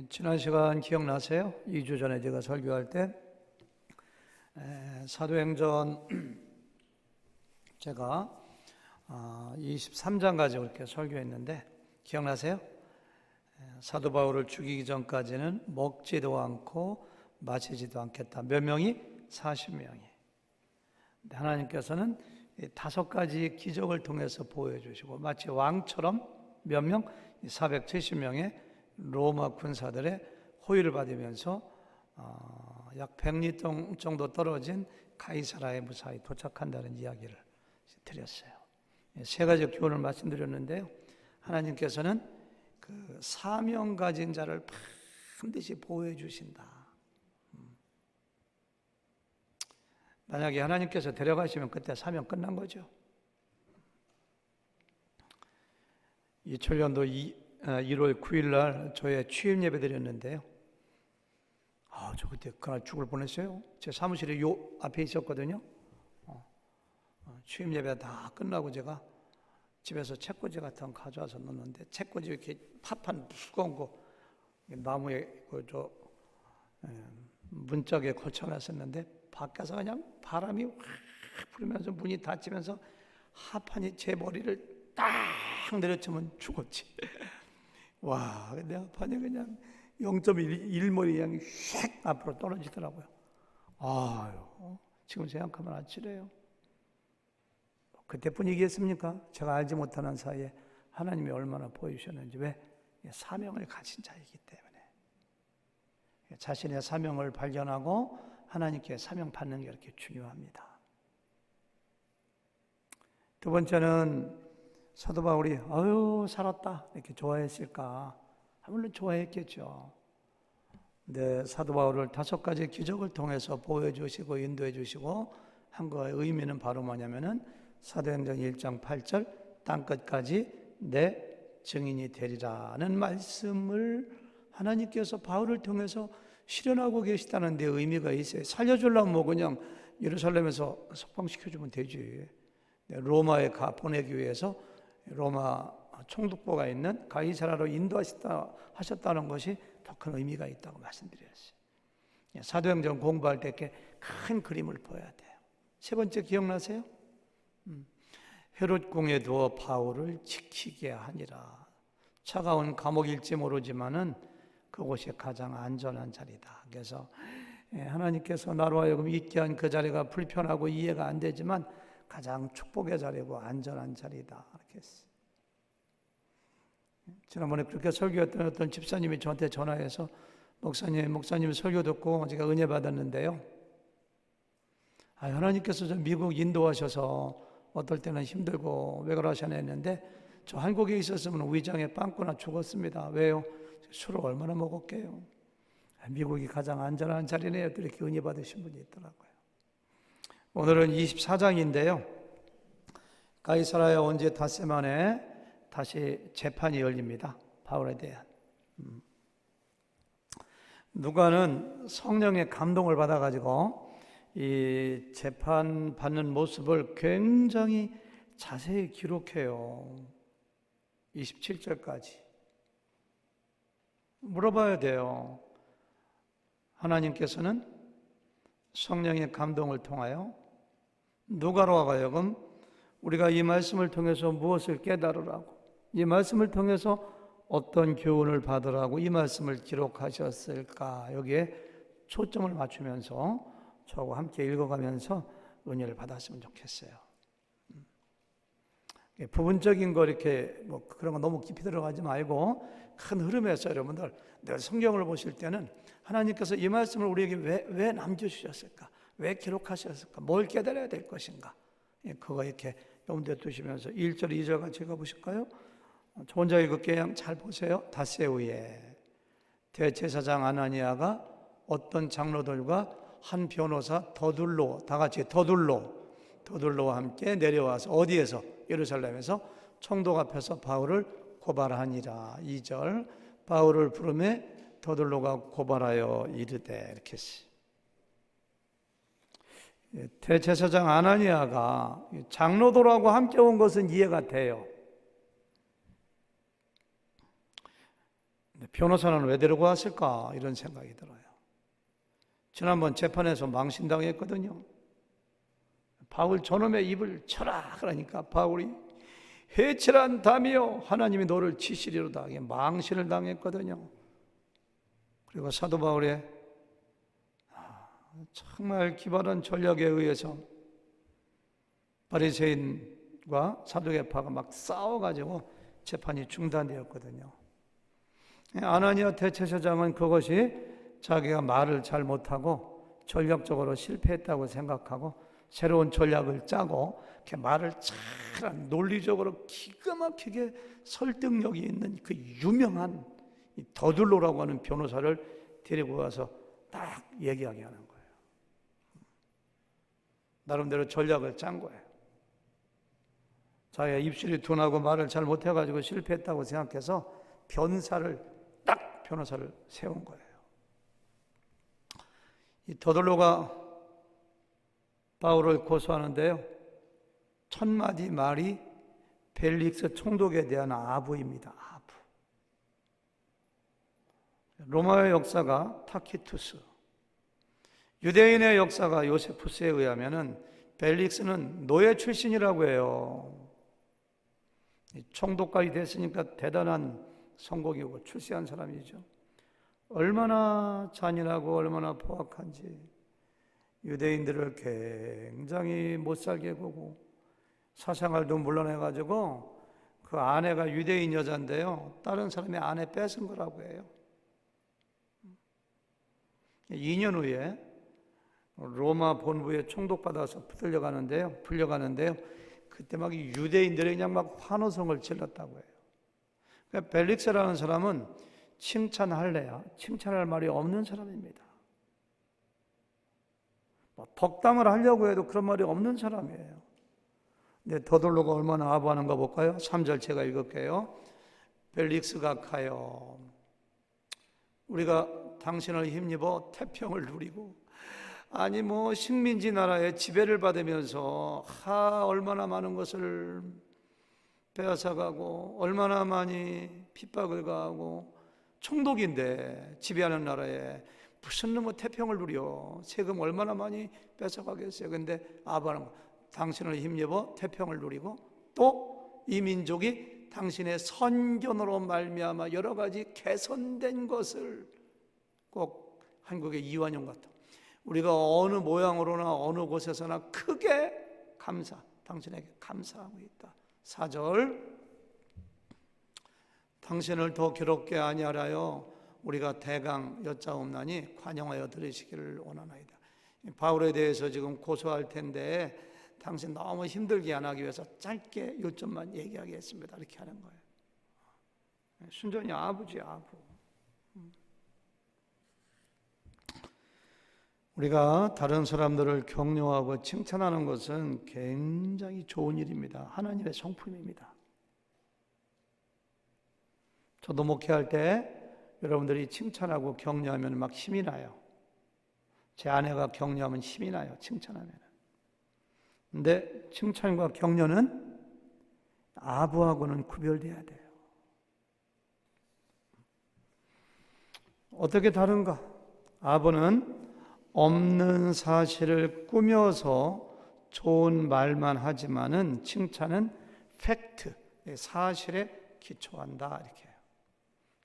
지난 시간 기억나세요? 2주 전에 제가 설교할 때 사도행전 제가 23장까지 그렇게 설교했는데 기억나세요? 사도 바울을 죽이기 전까지는 먹지도 않고 마시지도 않겠다. 몇 명이? 40명이. 하나님께서는 5가지 기적을 통해서 보여주시고 마치 왕처럼 몇 명? 470명의 로마 군사들의 호위를 받으면서 약 100리 정도 떨어진 가이사라에 무사히 도착한다는 이야기를 드렸어요. 3가지 교훈을 말씀드렸는데요. 하나님께서는 그 사명 가진 자를 반드시 보호해 주신다. 만약에 하나님께서 데려가시면 그때 사명 끝난 거죠. 2000년도 1월 9일 날 저의 취임 예배 드렸는데요. 저 그때 그날 죽을 뻔했어요. 제 사무실에 요 앞에 있었거든요. 취임 예배 다 끝나고 제가 집에서 책꽂이 같은 거 가져와서 넣었는데 책꽂이 이렇게 팝한 무거운 거 나무에 문짝에 걸쳐놨었는데 밖에서 그냥 바람이 확 불면서 문이 닫히면서 하판이 제 머리를 딱 내려치면 죽었지. 와, 내 하판이 그냥 0.1mm 그냥 휙 앞으로 떨어지더라고요. 지금 생각하면 아찔해요. 그때뿐이겠습니까? 제가 알지 못하는 사이에 하나님이 얼마나 보여주셨는지. 왜? 사명을 가진 자이기 때문에. 자신의 사명을 발견하고 하나님께 사명 받는 게 이렇게 중요합니다. 두 번째는 사도 바울이 살았다 이렇게 좋아했을까? 물론 좋아했겠죠. 근데 사도 바울을 5가지 기적을 통해서 보여주시고 인도해 주시고 한 거의 의미는 바로 뭐냐면은 사도행전 1장 8절 땅끝까지 내 증인이 되리라는 말씀을 하나님께서 바울을 통해서 실현하고 계시다는 데 의미가 있어요. 살려주려면 뭐 그냥 예루살렘에서 석방시켜주면 되지. 로마에 보내기 위해서 로마 총독부가 있는 가이사라로 인도하셨다는 것이 더 큰 의미가 있다고 말씀드렸어요. 사도행전 공부할 때 이렇게 큰 그림을 보여야 돼요. 3번째 기억나세요? 헤롯궁에 두어 바울을 지키게 하니라. 차가운 감옥일지 모르지만은 그곳이 가장 안전한 자리다. 그래서 하나님께서 나로 하여금 있게 한 그 자리가 불편하고 이해가 안 되지만 가장 축복의 자리고 안전한 자리다. 이렇게 했어요. 지난번에 그렇게 설교했던 어떤 집사님이 저한테 전화해서 목사님 설교 듣고 제가 은혜 받았는데요. 하나님께서 저 미국 인도하셔서 어떨 때는 힘들고 왜 그러시나 했는데 저 한국에 있었으면 위장에 빵꾸나 죽었습니다. 왜요? 술을 얼마나 먹었게요? 미국이 가장 안전한 자리네요. 이렇게 은혜 받으신 분이 있더라고요. 오늘은 24장인데요. 가이사라에 온 지 닷새 만에 다시 재판이 열립니다. 바울에 대한. 누가는 성령의 감동을 받아가지고 이 재판 받는 모습을 굉장히 자세히 기록해요. 27절까지. 물어봐야 돼요. 하나님께서는 성령의 감동을 통하여 누가로 하여금 우리가 이 말씀을 통해서 무엇을 깨달으라고, 이 말씀을 통해서 어떤 교훈을 받으라고 이 말씀을 기록하셨을까? 여기에 초점을 맞추면서 저하고 함께 읽어가면서 은혜를 받았으면 좋겠어요. 부분적인 거 이렇게 그런 거 너무 깊이 들어가지 말고 큰 흐름에서 여러분들 늘 성경을 보실 때는 하나님께서 이 말씀을 우리에게 왜 남겨주셨을까? 왜 기록하셨을까? 뭘 깨달아야 될 것인가? 그거 이렇게 염두에 두시면서 1절, 2절 같이 읽어보실까요? 저 혼자 읽을게요. 잘 보세요. 닷새 후에 대제사장 아나니아가 어떤 장로들과 한 변호사 더둘로, 다 같이 더둘로와 함께 내려와서 어디에서? 예루살렘에서 총독 앞에서 바울을 고발하니라. 2절 바울을 부르매 더둘로가 고발하여 이르되 이렇게 했어요. 대제사장 아나니아가 장로들하고 함께 온 것은 이해가 돼요. 변호사는 왜 데리고 왔을까? 이런 생각이 들어요. 지난번 재판에서 망신당했거든요. 바울 저놈의 입을 쳐라 그러니까 바울이 해칠한 담이여 하나님이 너를 치시리로다 망신을 당했거든요. 그리고 사도 바울의 정말 기발한 전략에 의해서 바리새인과 사두개파가 막 싸워가지고 재판이 중단되었거든요. 아나니아 대제사장은 그것이 자기가 말을 잘 못하고 전략적으로 실패했다고 생각하고 새로운 전략을 짜고 이렇게 말을 잘 논리적으로 기가 막히게 설득력이 있는 그 유명한 더둘로라고 하는 변호사를 데리고 와서 딱 얘기하게 하는 거예요. 나름대로 전략을 짠 거예요. 자기가 입술이 둔하고 말을 잘 못해가지고 실패했다고 생각해서 변호사를 세운 거예요. 이 더둘로가 바울을 고소하는데요. 첫 마디 말이 벨릭스 총독에 대한 아부입니다. 아부. 로마의 역사가 타키투스, 유대인의 역사가 요세푸스에 의하면은 벨릭스는 노예 출신이라고 해요. 총독까지 됐으니까 대단한 성공이고 출세한 사람이죠. 얼마나 잔인하고 얼마나 포악한지 유대인들을 굉장히 못살게 보고 사생활도 물러내가지고 그 아내가 유대인 여자인데요. 다른 사람의 아내 뺏은 거라고 해요. 2년 후에 로마 본부에 총독받아서 풀려가는데요. 그때 막 유대인들이 그냥 막 환호성을 질렀다고 해요. 그러니까 벨릭스라는 사람은 칭찬할래야 칭찬할 말이 없는 사람입니다. 덕담을 하려고 해도 그런 말이 없는 사람이에요. 근데 더둘로가 얼마나 아부하는가 볼까요? 3절 제가 읽을게요. 벨릭스가 가요. 우리가 당신을 힘입어 태평을 누리고 아니 식민지 나라의 지배를 받으면서 얼마나 많은 것을 빼앗아가고 얼마나 많이 핍박을 가하고 총독인데 지배하는 나라에 무슨 태평을 누려 세금 얼마나 많이 뺏어가겠어요. 근데 아부하는 거 당신을 힘입어 태평을 누리고 또 이 민족이 당신의 선견으로 말미암아 여러 가지 개선된 것을 꼭 한국의 이완용 같은 우리가 어느 모양으로나 어느 곳에서나 크게 당신에게 감사하고 있다. 4절 당신을 더 괴롭게 아니하라여 우리가 대강 여짜옵나니 관용하여 들으시기를 원하나이다. 바울에 대해서 지금 고소할 텐데 당신 너무 힘들게 안 하기 위해서 짧게 요점만 얘기하겠습니다. 이렇게 하는 거예요. 순전히 아부지 아부. 우리가 다른 사람들을 격려하고 칭찬하는 것은 굉장히 좋은 일입니다. 하나님의 성품입니다. 저도 목회할 때 여러분들이 칭찬하고 격려하면 막 힘이 나요. 제 아내가 격려하면 힘이 나요. 칭찬하면. 근데 칭찬과 격려는 아부하고는 구별돼야 돼요. 어떻게 다른가? 아부는 없는 사실을 꾸며서 좋은 말만 하지만은 칭찬은 팩트, 사실에 기초한다 이렇게 해요.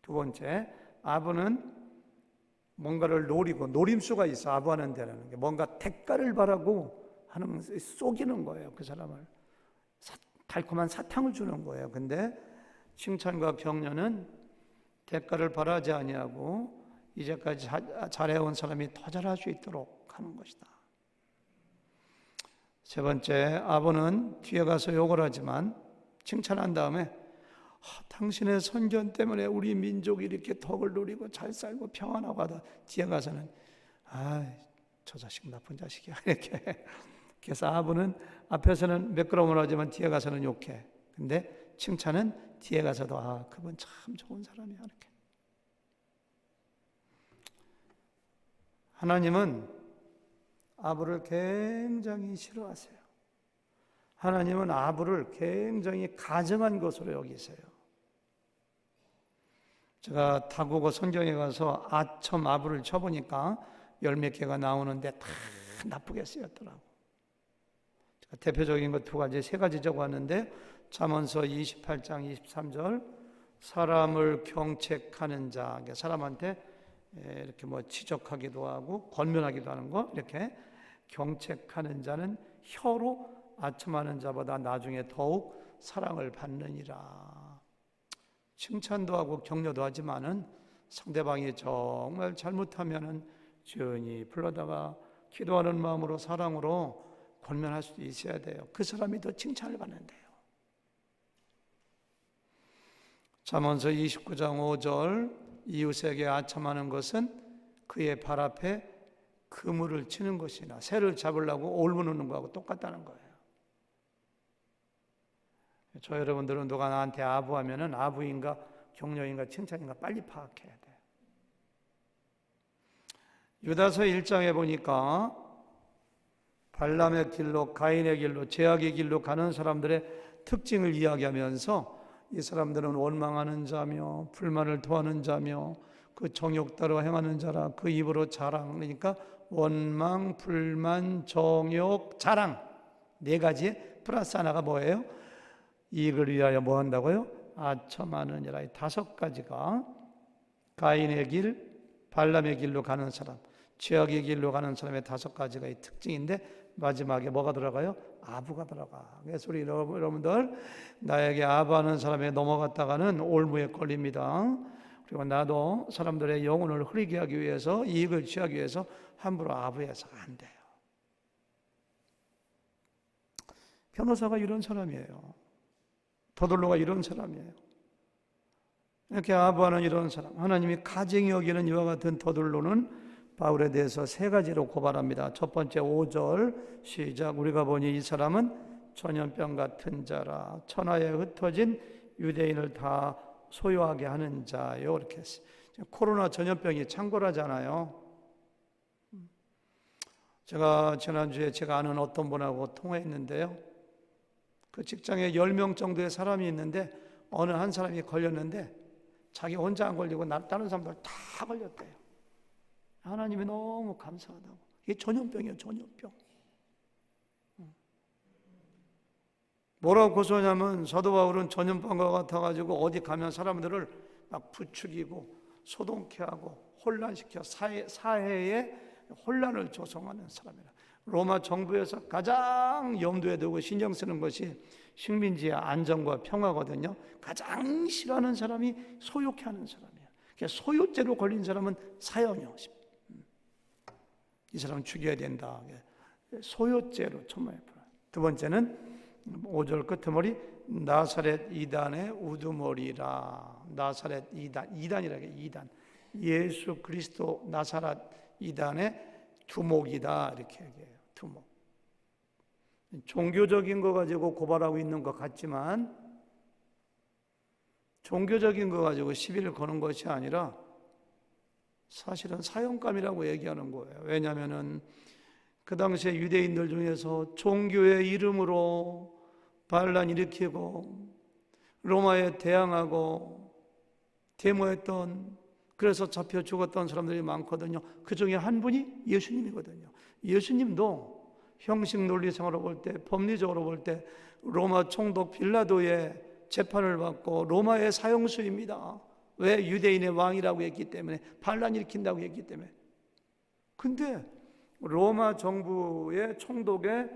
두 번째, 아부는 뭔가를 노리고 노림수가 있어. 아부하는 데는 뭔가 대가를 바라고 하는 속이는 거예요. 그 사람을 달콤한 사탕을 주는 거예요. 근데 칭찬과 격려는 대가를 바라지 아니하고 이제까지 잘해온 사람이 더 잘할 수 있도록 하는 것이다. 세 번째, 아부는 뒤에 가서 욕을 하지만 칭찬한 다음에 당신의 선견 때문에 우리 민족이 이렇게 덕을 누리고 잘 살고 평안하고 하다 뒤에 가서는 저 자식 나쁜 자식이야 이렇게. 그래서 아부는 앞에서는 매끄러움을 하지만 뒤에 가서는 욕해. 근데 칭찬은 뒤에 가서도 그분 참 좋은 사람이야 이렇게. 하나님은 아부를 굉장히 싫어하세요. 하나님은 아부를 굉장히 가증한 것으로 여기세요. 제가 다국어 성경에 가서 아첨 아부를 쳐보니까 열 몇 개가 나오는데 다 나쁘게 쓰였더라고. 제가 대표적인 것 두 가지, 세 가지 적어왔는데 잠언서 28장 23절 사람을 경책하는 자, 사람한테 이렇게 뭐 지적하기도 하고 권면하기도 하는 거, 이렇게 경책하는 자는 혀로 아첨하는 자보다 나중에 더욱 사랑을 받느니라. 칭찬도 하고 격려도 하지만은 상대방이 정말 잘못하면은 주연히 불러다가 기도하는 마음으로 사랑으로 권면할 수도 있어야 돼요. 그 사람이 더 칭찬을 받는데요. 잠언서 29장 5절 이웃에게 아첨하는 것은 그의 발 앞에 그물을 치는 것이나 새를 잡으려고 올무는 거하고 똑같다는 거예요. 저 여러분들은 누가 나한테 아부하면은 아부인가 격려인가 칭찬인가 빨리 파악해야 돼요. 유다서 1장에 보니까 발람의 길로 가인의 길로 죄악의 길로 가는 사람들의 특징을 이야기하면서 이 사람들은 원망하는 자며 불만을 토하는 자며 그 정욕 따라 행하는 자라 그 입으로 자랑, 그러니까 원망, 불만, 정욕, 자랑 네 가지에 플러스 하나가 뭐예요? 이익을 위하여 뭐 한다고요? 아첨하느니라. 이 다섯 가지가 가인의 길, 발람의 길로 가는 사람, 죄악의 길로 가는 사람의 다섯 가지가 이 특징인데 마지막에 뭐가 들어가요? 아부가 들어가. 그래서 우리 여러분들 나에게 아부하는 사람에 넘어갔다가는 올무에 걸립니다. 그리고 나도 사람들의 영혼을 흐리게 하기 위해서 이익을 취하기 위해서 함부로 아부해서 안 돼요. 변호사가 이런 사람이에요. 더들로가 이런 사람이에요. 이렇게 아부하는 이런 사람, 하나님이 가증히 여기는 이와 같은 더들로는 바울에 대해서 세 가지로 고발합니다. 첫 번째 5절 시작. 우리가 보니 이 사람은 전염병 같은 자라 천하에 흩어진 유대인을 다 소유하게 하는 자요. 이렇게 했어요. 코로나 전염병이 창궐하잖아요. 제가 지난주에 제가 아는 어떤 분하고 통화했는데요. 그 직장에 10명 정도의 사람이 있는데 어느 한 사람이 걸렸는데 자기 혼자 안 걸리고 다른 사람들 다 걸렸대요. 하나님이 너무 감사하다고. 이게 전염병이에요, 전염병. 뭐라고 고소하냐면 사도 바울은 전염병과 같아가지고 어디 가면 사람들을 막 부추기고 소동케 하고 혼란시켜 사회에 혼란을 조성하는 사람이라. 로마 정부에서 가장 염두에 두고 신경 쓰는 것이 식민지의 안정과 평화거든요. 가장 싫어하는 사람이 소욕해 하는 사람이에요. 소유죄로 걸린 사람은 사형이요. 이 사람은 죽여야 된다. 소유죄로 처벌해. 두 번째는 5절 끝머리 나사렛 이단의 우두머리라. 나사렛 이단이라게 이단. 예수 그리스도 나사렛 이단의 두목이다 이렇게 얘기해요. 두목. 종교적인 거 가지고 고발하고 있는 것 같지만 종교적인 거 가지고 시비를 거는 것이 아니라 사실은 사형감이라고 얘기하는 거예요. 왜냐하면은 그 당시에 유대인들 중에서 종교의 이름으로 반란 일으키고 로마에 대항하고 데모했던, 그래서 잡혀 죽었던 사람들이 많거든요. 그 중에 한 분이 예수님이거든요. 예수님도 형식 논리상으로 볼 때, 법리적으로 볼 때 로마 총독 빌라도의 재판을 받고 로마의 사형수입니다. 왜? 유대인의 왕이라고 했기 때문에, 반란 일으킨다고 했기 때문에. 근데 로마 정부의 총독의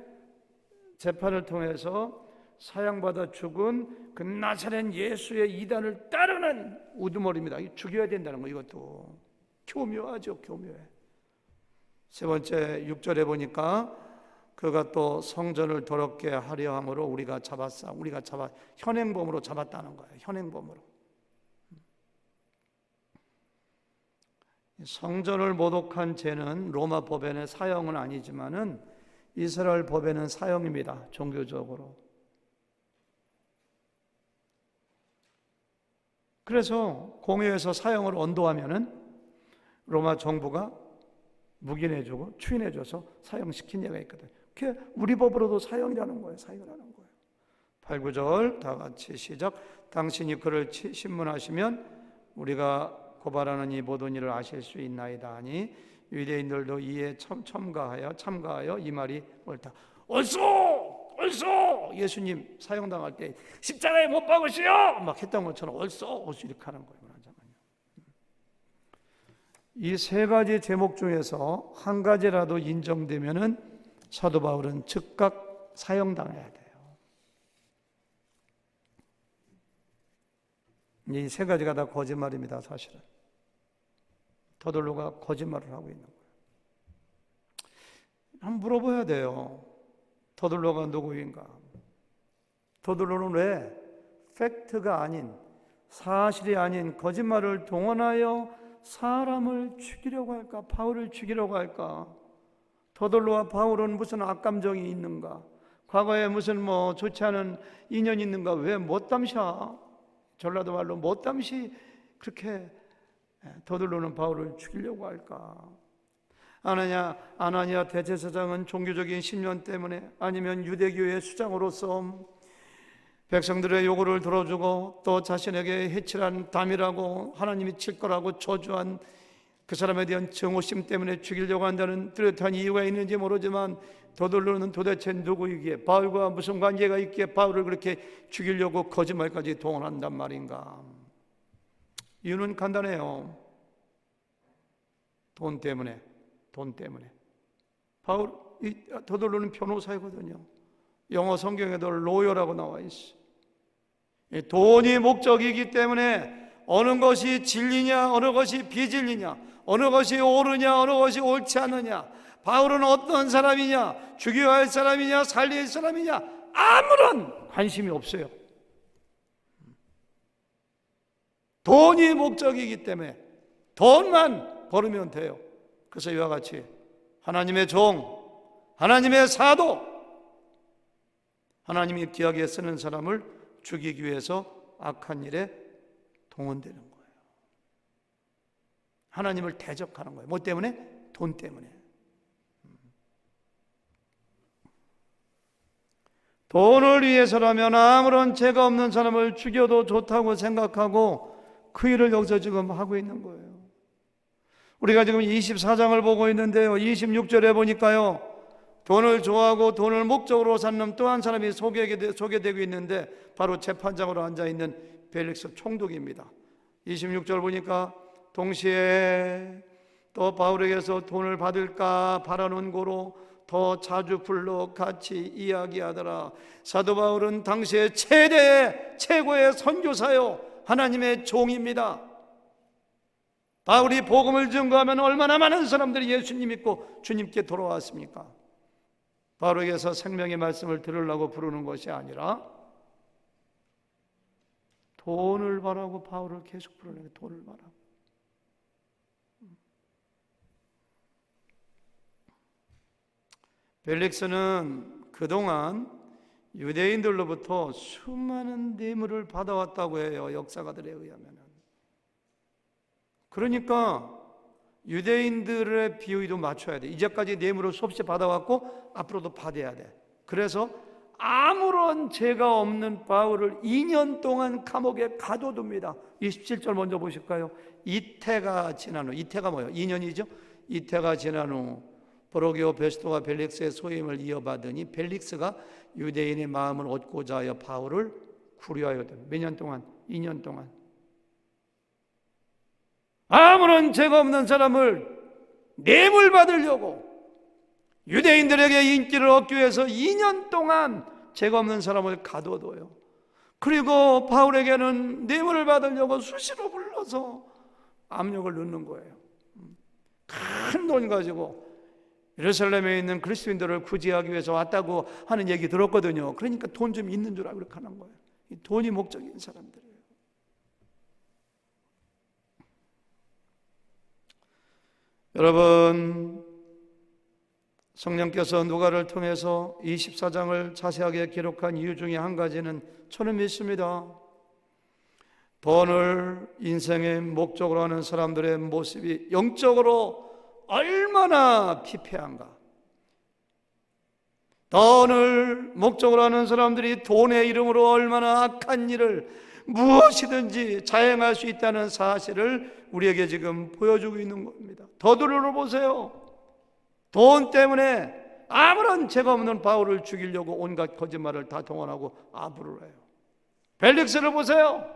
재판을 통해서 사형받아 죽은 그 나사렛 예수의 이단을 따르는 우두머리입니다. 죽여야 된다는 거, 이것도 교묘하죠. 교묘해. 세 번째 6절에 보니까 그가 또 성전을 더럽게 하려 함으로 우리가 현행범으로 잡았다는 거예요. 현행범으로. 성전을 모독한 죄는 로마 법에는 사형은 아니지만은 이스라엘 법에는 사형입니다. 종교적으로. 그래서 공회에서 사형을 언도하면은 로마 정부가 묵인해주고 추인해줘서 사형시킨 예가 있거든요. 그게 우리 법으로도 사형이라는 거예요. 사형이라는 거예요. 8, 9절 다 같이 시작. 당신이 그를 신문하시면 우리가 고발하는 이 모든 일을 아실 수 있나이다 하니 유대인들도 이에 참가하여 이 말이 옳다. 옳소! 예수님 사형당할 때 십자가에 못 박으시오! 막 했던 것처럼 옳소 이렇게 하는 거예요. 이 세 가지 제목 중에서 한 가지라도 인정되면은 사도 바울은 즉각 사형당해야 돼요. 이 세 가지가 다 거짓말입니다. 사실은 더들로가 거짓말을 하고 있는 거예요. 한번 물어봐야 돼요. 더들로가 누구인가? 더들로는 왜 팩트가 아닌, 사실이 아닌 거짓말을 동원하여 사람을 죽이려고 할까? 바울을 죽이려고 할까? 더들로와 바울은 무슨 악감정이 있는가? 과거에 무슨 좋지 않은 인연이 있는가? 왜 못담샤? 전라도 말로 못담시 그렇게 더들로는 바울을 죽이려고 할까? 아나니아 대제사장은 종교적인 신념 때문에, 아니면 유대교의 수장으로서 백성들의 요구를 들어주고 또 자신에게 해칠한 담이라고 하나님이 칠 거라고 저주한 그 사람에 대한 정오심 때문에 죽이려고 한다는 뚜렷한 이유가 있는지 모르지만 더들로는 도대체 누구이기에, 바울과 무슨 관계가 있기에 바울을 그렇게 죽이려고 거짓말까지 동원한단 말인가? 이유는 간단해요. 돈 때문에. 더들로는 변호사이거든요. 영어 성경에도 로여라고 나와 있어. 돈이 목적이기 때문에 어느 것이 진리냐, 어느 것이 비진리냐, 어느 것이 옳으냐, 어느 것이 옳지 않느냐, 바울은 어떤 사람이냐, 죽여야 할 사람이냐, 살려야 할 사람이냐, 아무런 관심이 없어요. 돈이 목적이기 때문에 돈만 벌으면 돼요. 그래서 이와 같이 하나님의 종, 하나님의 사도, 하나님이 귀하게 쓰는 사람을 죽이기 위해서 악한 일에 동원되는 거예요. 하나님을 대적하는 거예요. 뭐 때문에? 돈 때문에. 돈을 위해서라면 아무런 죄가 없는 사람을 죽여도 좋다고 생각하고 그 일을 여기서 지금 하고 있는 거예요. 우리가 지금 24장을 보고 있는데요, 26절에 보니까요, 돈을 좋아하고 돈을 목적으로 삼는 또 한 사람이 소개되고 있는데 바로 재판장으로 앉아있는 벨릭스 총독입니다. 26절 보니까 동시에 또 바울에게서 돈을 받을까 바라는 고로 더 자주 불러 같이 이야기하더라. 사도 바울은 당시의 최고의 선교사요, 하나님의 종입니다. 바울이 복음을 증거하면 얼마나 많은 사람들이 예수님 믿고 주님께 돌아왔습니까? 바울에게서 생명의 말씀을 들으려고 부르는 것이 아니라 돈을 바라고 바울을 계속 부르는 거예요. 돈을 바라고. 벨릭스는 그동안 유대인들로부터 수많은 뇌물을 받아왔다고 해요. 역사가들에 의하면. 그러니까 유대인들의 비위도 맞춰야 돼. 이제까지 뇌물을 수없이 받아왔고 앞으로도 받아야 돼. 그래서 아무런 죄가 없는 바울을 2년 동안 감옥에 가둬둡니다. 27절 먼저 보실까요? 이태가 지난 후, 이태가 뭐예요? 2년이죠? 이태가 지난 후 보로게오 베스토가 벨릭스의 소임을 이어받으니 벨릭스가 유대인의 마음을 얻고자 하여 바울을 구려하였다. 몇 년 동안? 2년 동안. 아무런 죄가 없는 사람을 뇌물 받으려고 유대인들에게 인기를 얻기 위해서 2년 동안 죄가 없는 사람을 가둬둬요. 그리고 바울에게는 뇌물을 받으려고 수시로 불러서 압력을 넣는 거예요. 큰 돈 가지고 예루살렘에 있는 그리스도인들을 구제하기 위해서 왔다고 하는 얘기 들었거든요. 그러니까 돈 좀 있는 줄 알고 그렇게 하는 거예요. 돈이 목적인 사람들이에요. 여러분, 성령께서 누가를 통해서 24장을 자세하게 기록한 이유 중에 한 가지는 저는 믿습니다. 돈을 인생의 목적으로 하는 사람들의 모습이 영적으로 얼마나 피폐한가. 돈을 목적으로 하는 사람들이 돈의 이름으로 얼마나 악한 일을, 무엇이든지 자행할 수 있다는 사실을 우리에게 지금 보여주고 있는 겁니다. 더 둘러보세요. 돈 때문에 아무런 죄가 없는 바울을 죽이려고 온갖 거짓말을 다 동원하고 아부를 해요. 벨릭스를 보세요.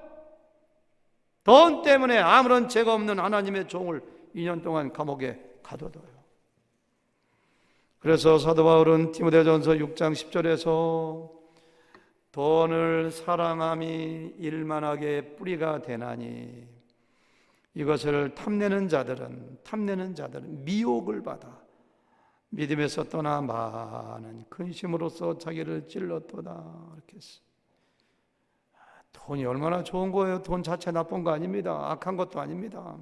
돈 때문에 아무런 죄가 없는 하나님의 종을 2년 동안 감옥에 가둬둬요. 그래서 사도 바울은 디모데전서 6장 10절에서 돈을 사랑함이 일만하게 뿌리가 되나니 이것을 탐내는 자들은 미혹을 받아 믿음에서 떠나 많은 근심으로써 자기를 찔렀도다. 이렇게 했어요. 돈이 얼마나 좋은 거예요. 돈 자체 나쁜 거 아닙니다. 악한 것도 아닙니다.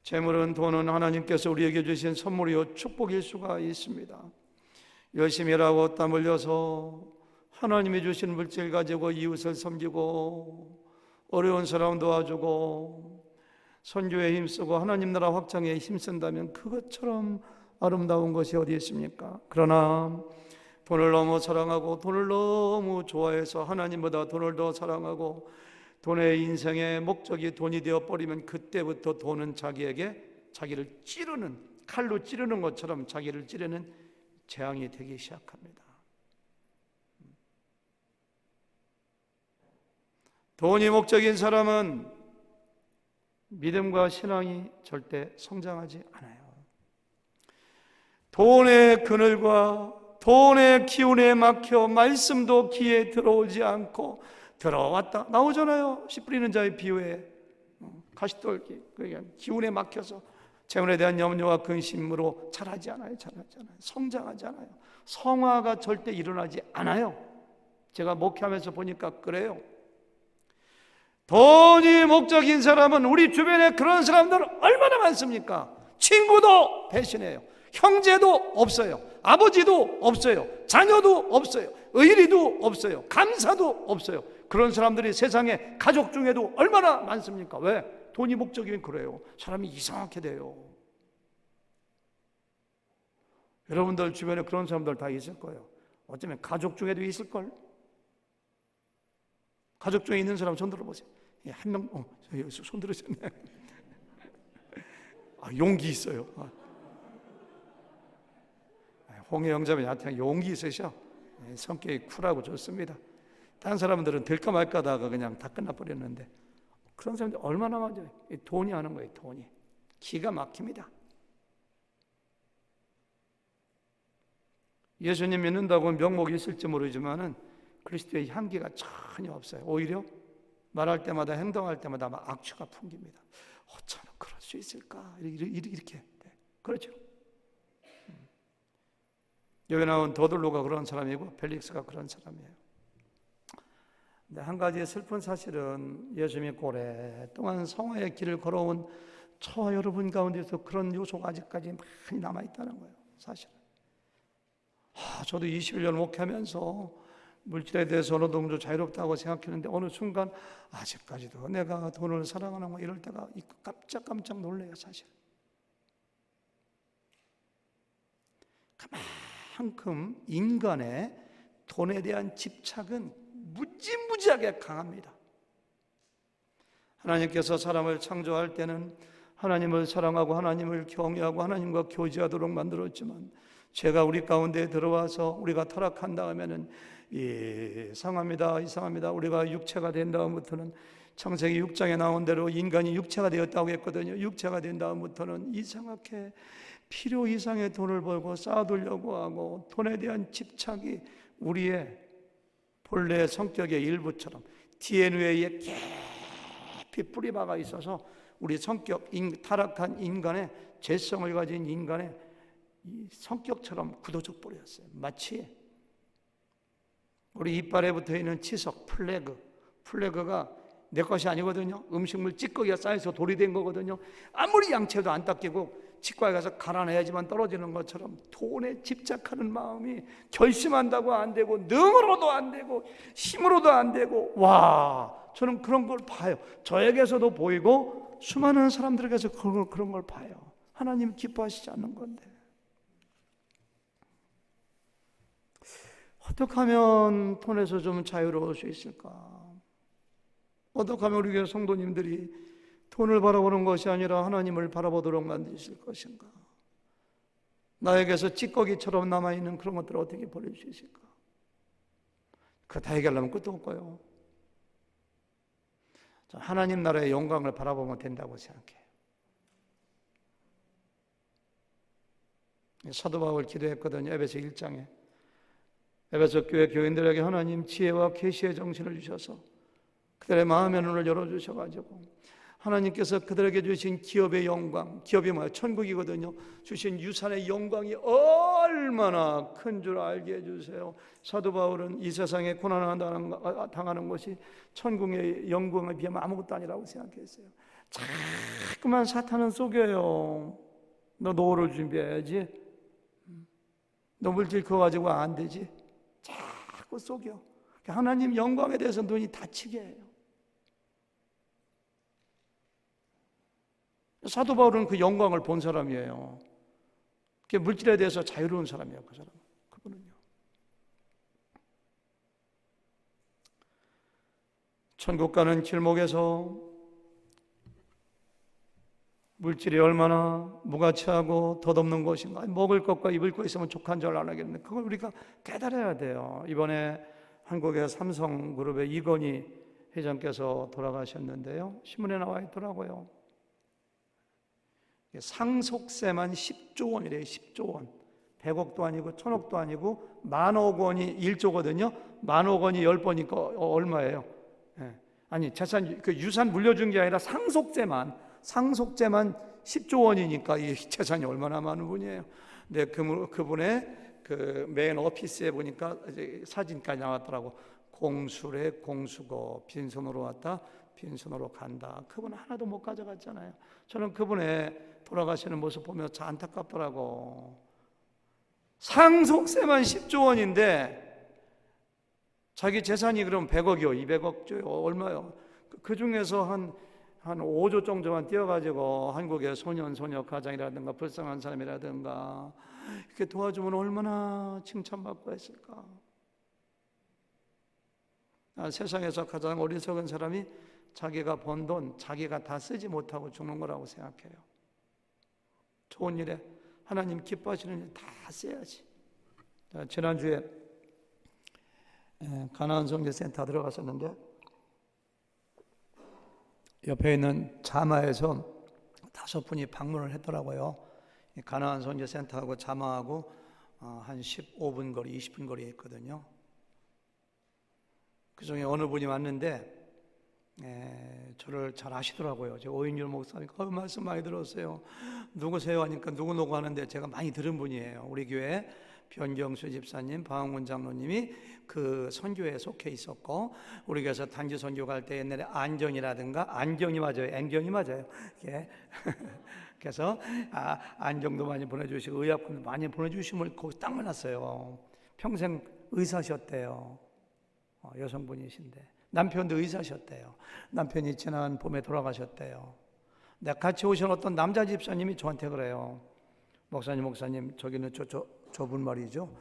재물은, 돈은 하나님께서 우리에게 주신 선물이요 축복일 수가 있습니다. 열심히 일하고 땀 흘려서 하나님이 주신 물질 가지고 이웃을 섬기고 어려운 사람 도와주고 선교에 힘쓰고 하나님 나라 확장에 힘쓴다면 그것처럼 아름다운 것이 어디 있습니까? 그러나 돈을 너무 사랑하고 돈을 너무 좋아해서 하나님보다 돈을 더 사랑하고 돈의 인생의 목적이 돈이 되어버리면 그때부터 돈은 자기를 찌르는, 칼로 찌르는 것처럼 자기를 찌르는 재앙이 되기 시작합니다. 돈이 목적인 사람은 믿음과 신앙이 절대 성장하지 않아요. 돈의 그늘과 돈의 기운에 막혀 말씀도 귀에 들어오지 않고 들어왔다 나오잖아요. 씨 뿌리는 자의 비유에 가시떨기, 그러니까 기운에 막혀서 재물에 대한 염려와 근심으로 자라지 않아요. 성장하지 않아요. 성화가 절대 일어나지 않아요. 제가 목회하면서 보니까 그래요. 돈이 목적인 사람은 우리 주변에 그런 사람들 얼마나 많습니까? 친구도 배신해요. 형제도 없어요. 아버지도 없어요. 자녀도 없어요. 의리도 없어요. 감사도 없어요. 그런 사람들이 세상에 가족 중에도 얼마나 많습니까? 왜? 돈이 목적이면 그래요. 사람이 이상하게 돼요. 여러분들 주변에 그런 사람들 다 있을 거예요. 어쩌면 가족 중에도 있을걸? 가족 중에 있는 사람 손 들어보세요. 한 명, 손 들으셨네. 용기 있어요. 홍해 영자매 나한테 용기 있으셔. 성격이 쿨하고 좋습니다. 다른 사람들은 될까 말까 하다가 그냥 다 끝나버렸는데 그런 사람들 얼마나 많아요. 돈이 하는 거예요. 돈이 기가 막힙니다. 예수님 믿는다고 명목이 있을지 모르지만은 그리스도의 향기가 전혀 없어요. 오히려 말할 때마다 행동할 때마다 막 악취가 풍깁니다. 어쩌면 그럴 수 있을까? 이렇게 그렇죠. 여기 나온 더들로가 그런 사람이고 벨릭스가 그런 사람이에요. 근데 한 가지 슬픈 사실은 예수 믿고 오랫동안 성화의 길을 걸어온 저와 여러분 가운데서 그런 요소가 아직까지 많이 남아있다는 거예요. 사실은 저도 21년 목회하면서 물질에 대해서 어느 정도 자유롭다고 생각했는데 어느 순간 아직까지도 내가 돈을 사랑하는 거 이럴 때가 있고 깜짝 놀래요. 사실 그만큼 인간의 돈에 대한 집착은 무지무지하게 강합니다. 하나님께서 사람을 창조할 때는 하나님을 사랑하고 하나님을 경외하고 하나님과 교제하도록 만들었지만 죄가 우리 가운데 들어와서 우리가 타락한 다음에는 이상합니다. 우리가 육체가 된 다음부터는 창세기 6장에 나온 대로 인간이 육체가 되었다고 했거든요. 육체가 된 다음부터는 이상하게 필요 이상의 돈을 벌고 쌓아두려고 하고 돈에 대한 집착이 우리의 본래 성격의 일부처럼 DNA에 깊이 뿌리박아 있어서 우리 성격, 타락한 인간의 죄성을 가진 인간의 이 성격처럼 굳어져 버렸어요. 마치 우리 이빨에 붙어있는 치석, 플래그가 내 것이 아니거든요. 음식물 찌꺼기가 쌓여서 돌이 된 거거든요. 아무리 양치해도 안 닦이고 치과에 가서 갈아내야지만 떨어지는 것처럼 돈에 집착하는 마음이 결심한다고 안 되고 능으로도 안 되고 힘으로도 안 되고 저는 그런 걸 봐요. 저에게서도 보이고 수많은 사람들에게서 그런 걸 봐요. 하나님 기뻐하시지 않는 건데 어떻게 하면 돈에서 좀 자유로울 수 있을까? 어떻게 하면 우리 교회 성도님들이 돈을 바라보는 것이 아니라 하나님을 바라보도록 만드실 것인가? 나에게서 찌꺼기처럼 남아있는 그런 것들을 어떻게 버릴 수 있을까? 그거 다 해결하면 끝도 없고요. 하나님 나라의 영광을 바라보면 된다고 생각해요. 사도 바울 기도했거든요. 에베소 1장에. 에베소 교회 교인들에게 하나님 지혜와 계시의 정신을 주셔서 그들의 마음의 눈을 열어주셔가지고 하나님께서 그들에게 주신 기업의 영광, 기업이 뭐야? 천국이거든요. 주신 유산의 영광이 얼마나 큰 줄 알게 해주세요. 사도 바울은 이 세상에 고난을 당하는 것이 천국의 영광에 비하면 아무것도 아니라고 생각했어요. 자꾸만 사탄은 속여요. 너 노후를 준비해야지. 너 물질 그거 가지고 안 되지. 자꾸 속여. 하나님 영광에 대해서 눈이 다치게 해요. 사도 바울은 그 영광을 본 사람이에요. 그 물질에 대해서 자유로운 사람이에요. 그 사람은. 그분은요. 천국 가는 길목에서 물질이 얼마나 무가치하고 덧없는 것인가. 먹을 것과 입을 것 있으면 족한 줄 안 하겠는데 그걸 우리가 깨달아야 돼요. 이번에 한국의 삼성그룹의 이건희 회장께서 돌아가셨는데요. 신문에 나와 있더라고요. 상속세만 10조 원이래요. 10조 원. 100억도 아니고 1000억도 아니고 10,000억 원이 1조거든요. 10,000억 원이 10번이니까 얼마예요? 아니 재산 그 유산 물려준 게 아니라 상속세만 10조 원이니까 이 재산이 얼마나 많은 분이에요. 근데 그분의 그 메인 오피스에 보니까 사진까지 나왔더라고. 공수래 공수고 빈손으로 왔다 빈손으로 간다. 그분 하나도 못 가져갔잖아요. 저는 그분의 돌아가시는 모습 보면 참 안타깝더라고. 상속세만 10조 원인데 자기 재산이 그럼 100억이요 200억조요 얼마요? 그 중에서 한 5조 정도만 띄어가지고 한국의 소년 소녀 가장이라든가 불쌍한 사람이라든가 이렇게 도와주면 얼마나 칭찬받고 했을까. 세상에서 가장 어리석은 사람이 자기가 번 돈 자기가 다 쓰지 못하고 죽는 거라고 생각해요. 좋은 일에 하나님 기뻐하시는 일 다 써야지. 지난주에 가나안 선교센터 들어갔었는데 옆에 있는 자마에서 5분이 방문을 했더라고요. 가나안 선교센터하고 자마하고 한 15분 거리, 20분 거리에 있거든요. 그 중에 어느 분이 왔는데 저를 잘 아시더라고요. 제가 오인율 목사님 말씀 많이 들었어요. 누구세요 하니까 누구누구 하는데 제가 많이 들은 분이에요. 우리 교회 변경수 집사님, 방황훈 장로님이 그 선교회에 속해 있었고 우리 교회에서 단지 선교 갈 때 옛날에 안경이라든가 안경이 맞아요. 안경이 맞아요. 예. 그래서 안경도 많이 보내주시고 의약품도 많이 보내주심을 거기 딱 만났어요. 평생 의사셨대요. 여성분이신데 남편도 의사셨대요. 남편이 지난 봄에 돌아가셨대요. 내가 같이 오신 어떤 남자 집사님이 저한테 그래요. 목사님 저기는 저분 말이죠.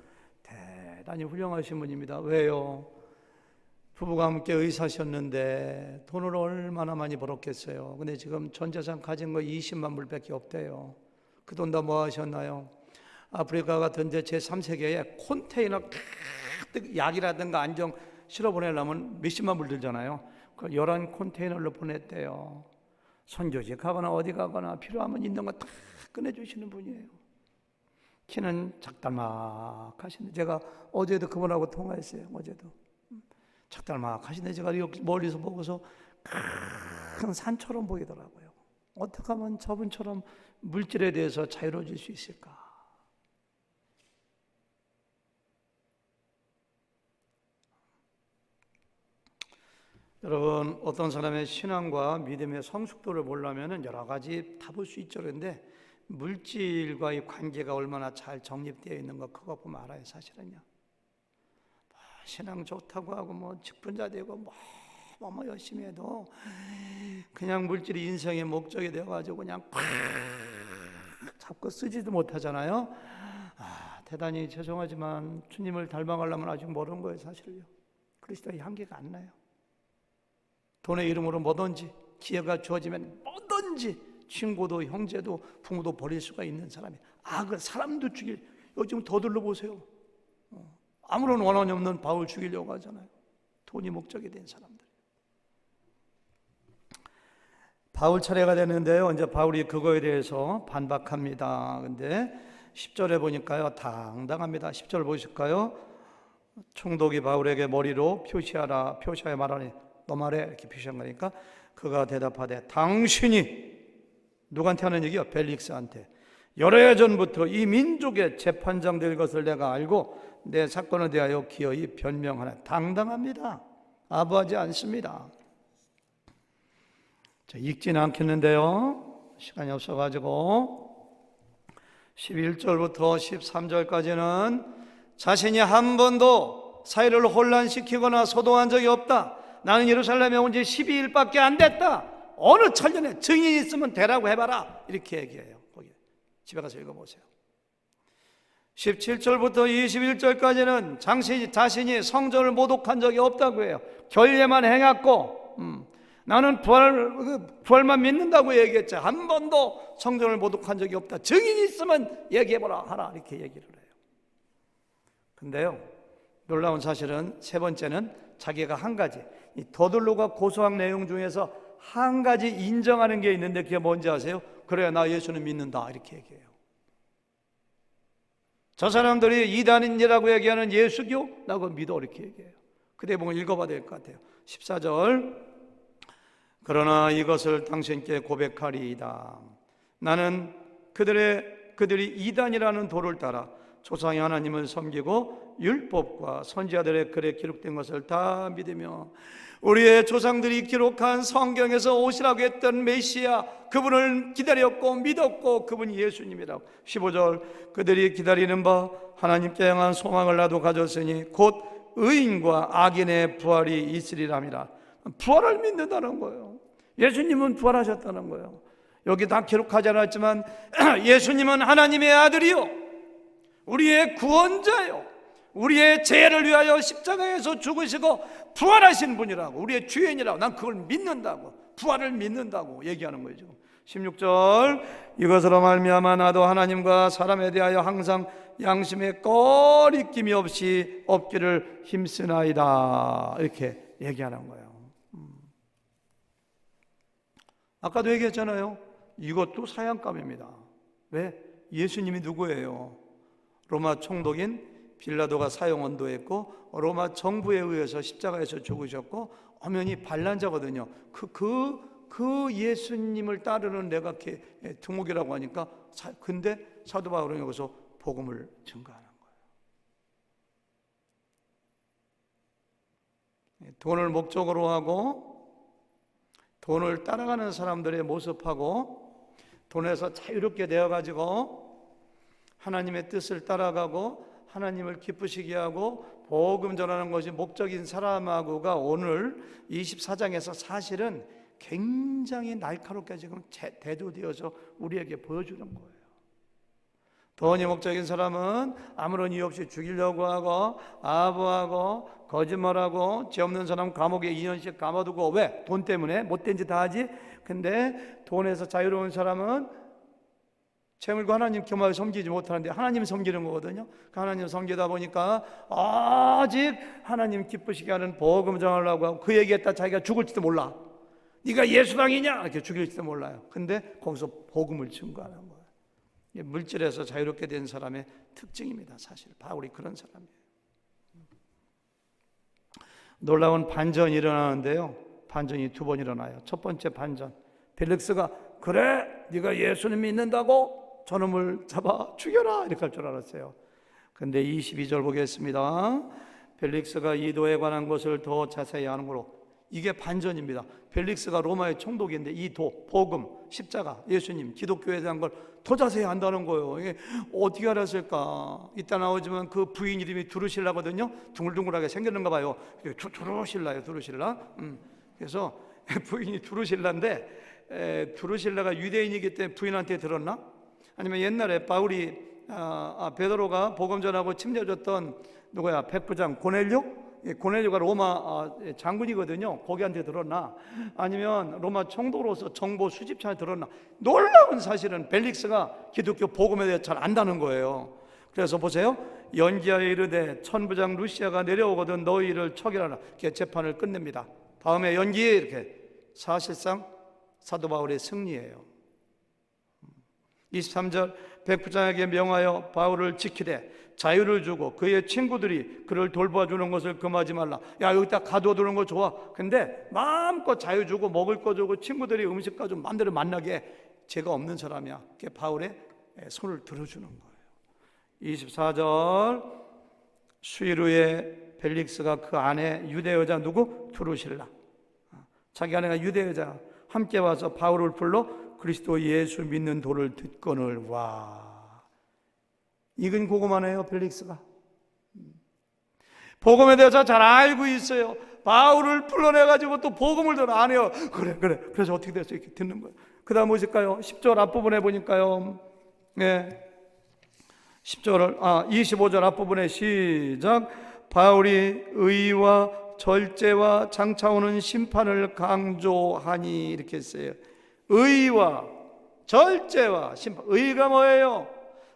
대단히 훌륭하신 분입니다. 왜요? 부부가 함께 의사셨는데 돈을 얼마나 많이 벌었겠어요. 근데 지금 전 재산 가진 거 20만 불밖에 없대요. 그 돈 다 뭐 하셨나요? 아프리카 같은 데 제3세계에 컨테이너 가득 약이라든가 안경 실어 보내려면 몇십만 불 들잖아요. 그 11컨테이너를 보냈대요. 선교지 가거나 어디 가거나 필요하면 있는 거 다 꺼내주시는 분이에요. 키는 작달막 하시는데 제가 어제도 그분하고 통화했어요. 어제도 작달막 하시는데 제가 여기 멀리서 보고서 큰 산처럼 보이더라고요. 어떻게 하면 저분처럼 물질에 대해서 자유로워질 수 있을까? 여러분 어떤 사람의 신앙과 믿음의 성숙도를 보려면 여러 가지 다 볼 수 있죠. 그런데 물질과의 관계가 얼마나 잘 정립되어 있는 거 그거 보면 알아요. 사실은요. 신앙 좋다고 하고 뭐 직분자 되고 뭐 열심히 해도 그냥 물질이 인생의 목적이 되어가지고 그냥 팍 잡고 쓰지도 못하잖아요. 대단히 죄송하지만 주님을 닮아가려면 아직 멀은 거예요. 사실요. 그리스도의 향기가 안 나요. 돈의 이름으로 뭐든지 기회가 주어지면 뭐든지 친구도 형제도 부모도 버릴 수가 있는 사람이 그 사람도 죽일. 요즘 더들러 보세요. 아무런 원한이 없는 바울 죽이려고 하잖아요. 돈이 목적이 된 사람들. 바울 차례가 됐는데요. 이제 바울이 그거에 대해서 반박합니다. 근데 10절에 보니까요, 당당합니다. 10절 보실까요? 총독이 바울에게 머리로 표시하라. 표시하여 말하니 너 말해 이렇게 표시한 거니까 그가 대답하되 당신이 누구한테 하는 얘기요? 벨릭스한테. 여러 해 전부터 이 민족의 재판장 될 것을 내가 알고 내 사건에 대하여 기어이 변명하나. 당당합니다. 아부하지 않습니다. 자, 읽지는 않겠는데요, 시간이 없어가지고 11절부터 13절까지는 자신이 한 번도 사회를 혼란시키거나 소동한 적이 없다. 나는 예루살렘에 온 지 12일밖에 안 됐다. 어느 천년에 증인이 있으면 되라고 해봐라. 이렇게 얘기해요. 거기 집에 가서 읽어보세요. 17절부터 21절까지는 자신이 성전을 모독한 적이 없다고 해요. 결례만 행했고 나는 부활만 믿는다고 얘기했죠. 한 번도 성전을 모독한 적이 없다. 증인이 있으면 얘기해보라 하라. 이렇게 얘기를 해요. 근데요, 놀라운 사실은 세 번째는 자기가 한 가지, 이 더들로가 고소한 내용 중에서 한 가지 인정하는 게 있는데 그게 뭔지 아세요? 그래, 나 예수는 믿는다. 이렇게 얘기해요. 저 사람들이 이단인이라고 얘기하는 예수교, 나 그거 믿어. 이렇게 얘기해요. 그 대목을 읽어봐야 될 것 같아요. 14절. 그러나 이것을 당신께 고백하리이다. 나는 그들이 이단이라는 도를 따라 조상의 하나님을 섬기고 율법과 선지자들의 글에 기록된 것을 다 믿으며 우리의 조상들이 기록한 성경에서 오시라고 했던 메시아, 그분을 기다렸고 믿었고 그분이 예수님이라고. 15절. 그들이 기다리는 바 하나님께 향한 소망을 나도 가졌으니 곧 의인과 악인의 부활이 있으리랍니다. 부활을 믿는다는 거예요. 예수님은 부활하셨다는 거예요. 여기 다 기록하지 않았지만 예수님은 하나님의 아들이요, 우리의 구원자요, 우리의 죄를 위하여 십자가에서 죽으시고 부활하신 분이라고, 우리의 주인이라고. 난 그걸 믿는다고, 부활을 믿는다고 얘기하는 거예요. 지금 16절. 이것으로 말미암아 나도 하나님과 사람에 대하여 항상 양심에 꺼리낌이 없이 없기를 힘쓰나이다. 이렇게 얘기하는 거예요. 아까도 얘기했잖아요. 이것도 사양감입니다. 왜? 예수님이 누구예요? 로마 총독인 빌라도가 사형언도했고 로마 정부에 의해서 십자가에서 죽으셨고 엄연히 반란자거든요. 그 예수님을 따르는 내가 두목이라고 하니까 근데 사도 바울은 여기서 복음을 증거하는 거예요. 돈을 목적으로 하고 돈을 따라가는 사람들의 모습하고 돈에서 자유롭게 되어가지고 하나님의 뜻을 따라가고 하나님을 기쁘시게 하고 복음 전하는 것이 목적인 사람하고가 오늘 24장에서 사실은 굉장히 날카롭게 지금 대조되어서 우리에게 보여주는 거예요. 돈이 목적인 사람은 아무런 이유 없이 죽이려고 하고 아부하고 거짓말하고 죄 없는 사람 감옥에 2년씩 감아두고. 왜? 돈 때문에 못된 짓 다 하지. 근데 돈에서 자유로운 사람은 재물과 하나님 겸하여 섬기지 못하는데 하나님 섬기는 거거든요. 그 하나님 섬기다 보니까 아직 하나님 기쁘시게 하는 복음 전하려고 하고 그 얘기했다 자기가 죽을지도 몰라. 네가 예수당이냐? 이렇게 죽일지도 몰라요. 근데 거기서 복음을 증거하는 거예요. 물질에서 자유롭게 된 사람의 특징입니다. 사실 바울이 그런 사람이에요. 놀라운 반전이 일어나는데요, 반전이 두 번 일어나요. 첫 번째 반전, 벨릭스가 그래 네가 예수님 믿는다고 저놈을 잡아 죽여라 이렇게 할 줄 알았어요. 근데 22절 보겠습니다. 벨릭스가 이 도에 관한 것을 더 자세히 하는 거로. 이게 반전입니다. 벨릭스가 로마의 총독인데 이 도, 복음, 십자가, 예수님, 기독교에 대한 걸 더 자세히 안다는 거예요. 이게 어떻게 알았을까? 이따 나오지만 그 부인 이름이 두루실라거든요. 둥글둥글하게 생겼는가 봐요. 두루실라예요, 두루실라. 그래서 부인이 두루실라인데 두루실라가 유대인이기 때문에 부인한테 들었나? 아니면 옛날에 바울이 베드로가 복음 전하고 침례줬던 누구야? 백부장 고넬료? 고넬료가 로마 장군이거든요. 거기한테 들었나? 아니면 로마 총독으로서 정보 수집차에 들었나? 놀라운 사실은 벨릭스가 기독교 복음에 대해 잘 안다는 거예요. 그래서 보세요. 연기하여 이르되 천부장 루시아가 내려오거든 너희를 처결하라. 이렇게 재판을 끝냅니다. 다음에 연기에 이렇게 사실상 사도 바울의 승리예요. 23절 백부장에게 명하여 바울을 지키되 자유를 주고 그의 친구들이 그를 돌봐주는 것을 금하지 말라. 야, 여기다 가둬두는 거 좋아. 근데 마음껏 자유 주고 먹을 거 주고 친구들이 음식 가지고 마음대로 만나게 죄가 없는 사람이야. 그게 바울의 손을 들어주는 거예요. 24절 수일 후에 벨릭스가 그 아내 유대 여자 누구? 두루실라. 자기 아내가 유대 여자 함께 와서 바울을 불러 그리스도 예수 믿는 도를 듣거늘. 와, 이건 고구마네요. 벨릭스가 복음에 대해서 잘 알고 있어요. 바울을 불러내가지고 또 복음을 더 안 해요. 그래 그래서 어떻게 됐어? 이렇게 듣는 거예요. 그 다음 보실까요? 10절 앞부분에 보니까요, 10절을 25절 앞부분에 시작. 바울이 의와 절제와 장차 오는 심판을 강조하니 이렇게 했어요. 의와 절제와 심판. 의가 뭐예요?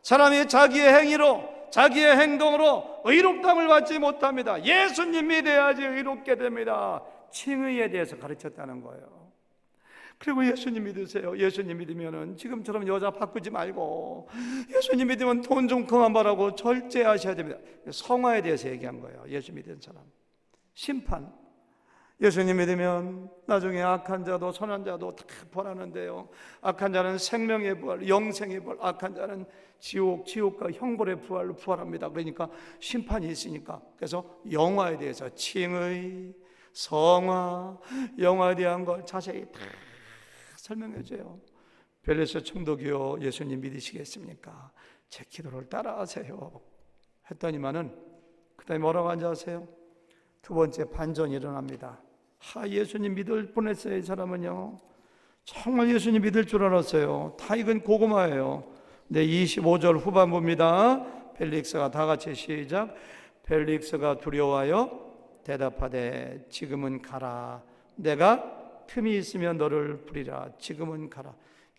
사람이 자기의 행위로 자기의 행동으로 의롭다함을 받지 못합니다. 예수님 믿어야지 의롭게 됩니다. 칭의에 대해서 가르쳤다는 거예요. 그리고 예수님 믿으세요. 예수님 믿으면 지금처럼 여자 바꾸지 말고, 예수님 믿으면 돈 좀 그만 벌라고 절제하셔야 됩니다. 성화에 대해서 얘기한 거예요. 예수 믿는 사람. 심판. 예수님 믿으면 나중에 악한 자도 선한 자도 다 벌하는데요, 악한 자는 생명의 부활, 영생의 부활, 악한 자는 지옥과 형벌의 부활로 부활합니다. 그러니까 심판이 있으니까. 그래서 영화에 대해서 칭의, 성화, 영화에 대한 걸 자세히 다 설명해 줘요. 벨리스 총독이요, 예수님 믿으시겠습니까? 제 기도를 따라하세요 했더니만은 그 다음에 뭐라고 하는지 아세요? 두 번째 반전이 일어납니다. 예수님 믿을 뻔했어요. 이 사람은요, 정말 예수님 믿을 줄 알았어요. 다 이건 고구마예요. 네, 25절 후반부입니다. 벨릭스가 다 같이 시작. 벨릭스가 두려워하여 대답하되 지금은 가라. 내가 틈이 있으면 너를 부리라. 지금은 가라.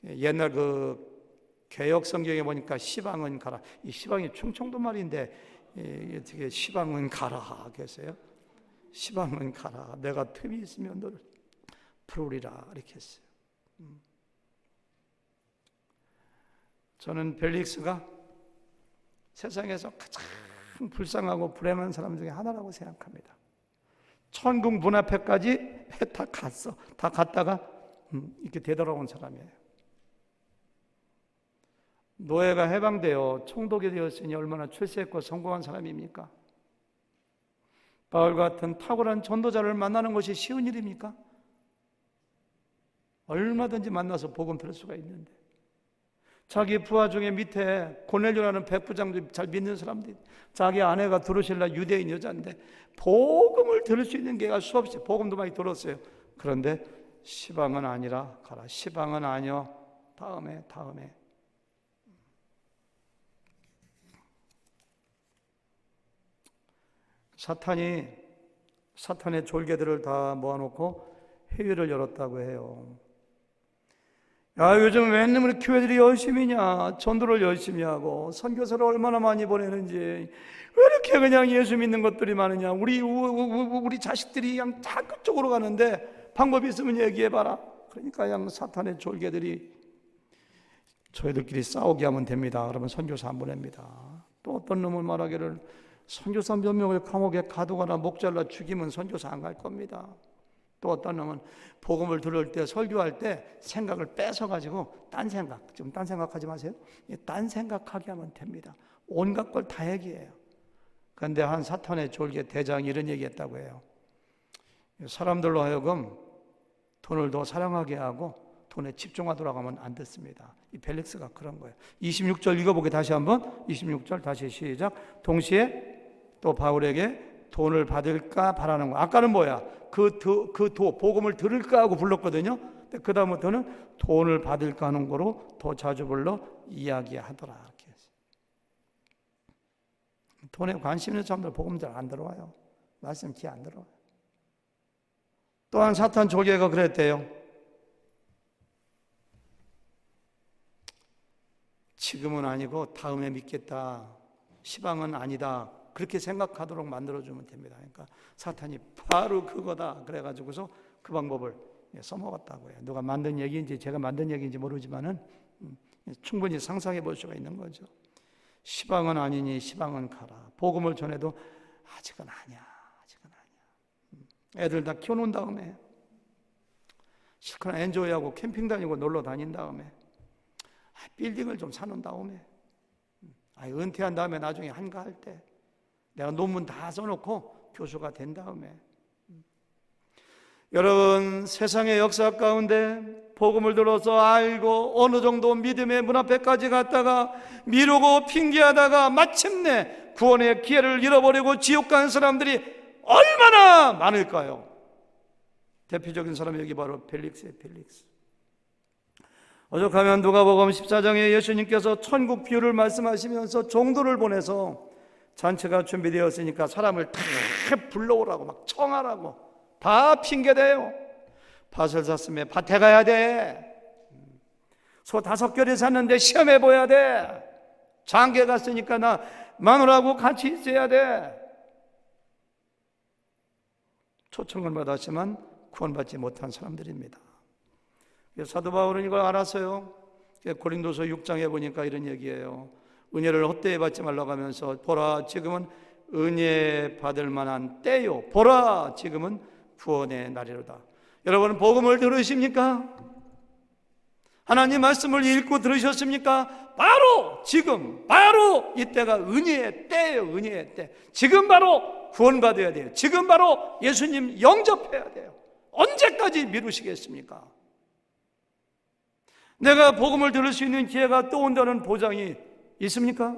옛날 그 개역 성경에 보니까 시방은 가라. 이 시방이 충청도 말인데 어떻게 시방은 가라 계세요? 시방은 가라. 내가 틈이 있으면 너를 부르리라 이렇게 했어요. 저는 벨릭스가 세상에서 가장 불쌍하고 불행한 사람 중에 하나라고 생각합니다. 천국 문 앞에까지 다 갔어. 다 갔다가 이렇게 되돌아온 사람이에요. 노예가 해방되어 총독이 되었으니 얼마나 출세했고 성공한 사람입니까? 바울 같은 탁월한 전도자를 만나는 것이 쉬운 일입니까? 얼마든지 만나서 복음 들을 수가 있는데, 자기 부하 중에 밑에 고넬료라는 백부장도 잘 믿는 사람들이, 자기 아내가 두루실라 유대인 여자인데 복음을 들을 수 있는 게가 수없이, 복음도 많이 들었어요. 그런데 시방은 아니라 가라. 시방은 아니요, 다음에 사탄의 졸개들을 다 모아놓고 회의를 열었다고 해요. 야, 요즘 웬 교회들이 열심히냐, 전도를 열심히 하고 선교사를 얼마나 많이 보내는지, 왜 이렇게 그냥 예수 믿는 것들이 많으냐, 우리 자식들이 그냥 다 그쪽으로 가는데 방법이 있으면 얘기해봐라. 그러니까 그냥 사탄의 졸개들이 저희들끼리 싸우게 하면 됩니다. 그러면 선교사 안 보냅니다. 또 어떤 놈은 말하기를 선교사 몇 명을 감옥에 가두거나 목잘라 죽이면 선교사 안 갈 겁니다. 또 어떤 놈은 복음을 들을 때, 설교할 때 생각을 뺏어가지고 딴 생각하지 마세요. 딴 생각하게 하면 됩니다. 온갖 걸 다 얘기해요. 그런데 한 사탄의 졸개 대장이 이런 얘기했다고 해요. 사람들로 하여금 돈을 더 사랑하게 하고 돈에 집중하도록 하면 안 듣습니다. 이 벨릭스가 그런 거예요. 26절 읽어보게 다시 한번. 26절 다시 시작. 동시에 또 바울에게 돈을 받을까 바라는 거야. 아까는 뭐야? 복음을 들을까 하고 불렀거든요. 그 다음부터는 돈을 받을까 하는 거로 더 자주 불러 이야기하더라. 이렇게 했어요. 돈에 관심 있는 사람들 복음 잘 안 들어와요. 말씀 귀 안 들어요. 또한 사탄 조개가 그랬대요. 지금은 아니고 다음에 믿겠다. 시방은 아니다. 그렇게 생각하도록 만들어주면 됩니다. 그러니까 사탄이 바로 그거다. 그래가지고서 그 방법을 써먹었다고요. 누가 만든 얘기인지 제가 만든 얘기인지 모르지만은 충분히 상상해 볼 수가 있는 거죠. 시방은 아니니 시방은 가라. 복음을 전해도 아직은 아니야. 애들 다 키워놓은 다음에 실컷 엔조이하고 캠핑 다니고 놀러 다닌 다음에 빌딩을 좀 사놓은 다음에 은퇴한 다음에 나중에 한가할 때 내가 논문 다 써놓고 교수가 된 다음에 여러분 세상의 역사 가운데 복음을 들어서 알고 어느 정도 믿음의 문 앞에까지 갔다가 미루고 핑계하다가 마침내 구원의 기회를 잃어버리고 지옥 간 사람들이 얼마나 많을까요? 대표적인 사람이 여기 바로 펠릭스예요. 펠릭스. 오죽하면 누가복음 14장에 예수님께서 천국 비유를 말씀하시면서 종도를 보내서 잔치가 준비되었으니까 사람을 다 불러오라고 막 청하라고 다 핑계대요. 밭을 샀으면 밭에 가야 돼. 소 5결이 샀는데 시험해 보야 돼. 장계 갔으니까 나 마누라하고 같이 있어야 돼. 초청을 받았지만 구원받지 못한 사람들입니다. 사도 바울은 이걸 알았어요. 고린도서 6장에 보니까 이런 얘기예요. 은혜를 헛되이 받지 말라고 하면서 보라 지금은 은혜 받을 만한 때요. 보라 지금은 구원의 날이로다. 여러분 복음을 들으십니까? 하나님 말씀을 읽고 들으셨습니까? 바로 지금 바로 이때가 은혜의 때예요. 은혜의 때. 지금 바로 구원받아야 돼요. 지금 바로 예수님 영접해야 돼요. 언제까지 미루시겠습니까? 내가 복음을 들을 수 있는 기회가 또 온다는 보장이 있습니까?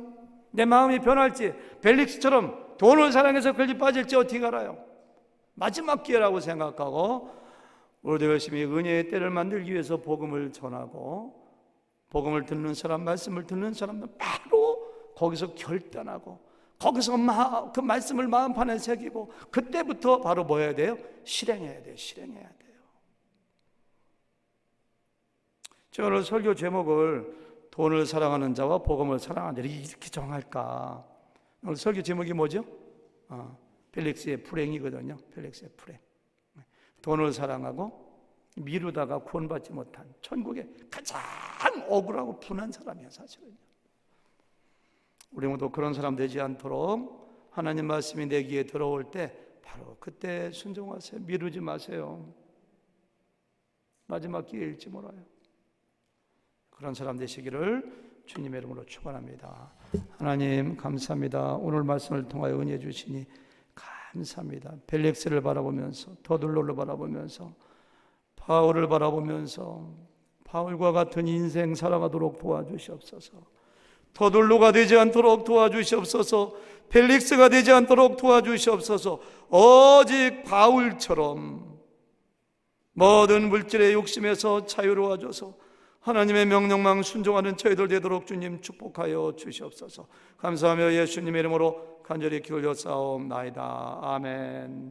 내 마음이 변할지 벨릭스처럼 돈을 사랑해서 걸리 빠질지 어떻게 알아요? 마지막 기회라고 생각하고 우리도 열심히 은혜의 때를 만들기 위해서 복음을 전하고 복음을 듣는 사람, 말씀을 듣는 사람은 바로 거기서 결단하고 거기서 그 말씀을 마음판에 새기고 그때부터 바로 뭐 해야 돼요? 실행해야 돼요. 실행해야 돼요. 제가 오늘 설교 제목을 돈을 사랑하는 자와 복음을 사랑하는 자를 이렇게 정할까? 오늘 설교 제목이 뭐죠? 펠릭스의 불행이거든요. 펠릭스의 불행. 돈을 사랑하고 미루다가 구원받지 못한 천국의 가장 억울하고 분한 사람이에요. 사실은요. 우리 모두 그런 사람 되지 않도록 하나님 말씀이 내 귀에 들어올 때 바로 그때 순종하세요. 미루지 마세요. 마지막 기회일지 몰라요. 그런 사람 되시기를 주님의 이름으로 축원합니다. 하나님 감사합니다. 오늘 말씀을 통하여 은혜 주시니 감사합니다. 벨릭스를 바라보면서 더둘로를 바라보면서 바울을 바라보면서 바울과 같은 인생 살아가도록 도와주시옵소서. 더둘로가 되지 않도록 도와주시옵소서. 펠릭스가 되지 않도록 도와주시옵소서. 오직 바울처럼 모든 물질의 욕심에서 자유로워져서 하나님의 명령만 순종하는 저희들 되도록 주님 축복하여 주시옵소서. 감사하며 예수님의 이름으로 간절히 기울여 싸움나이다. 아멘.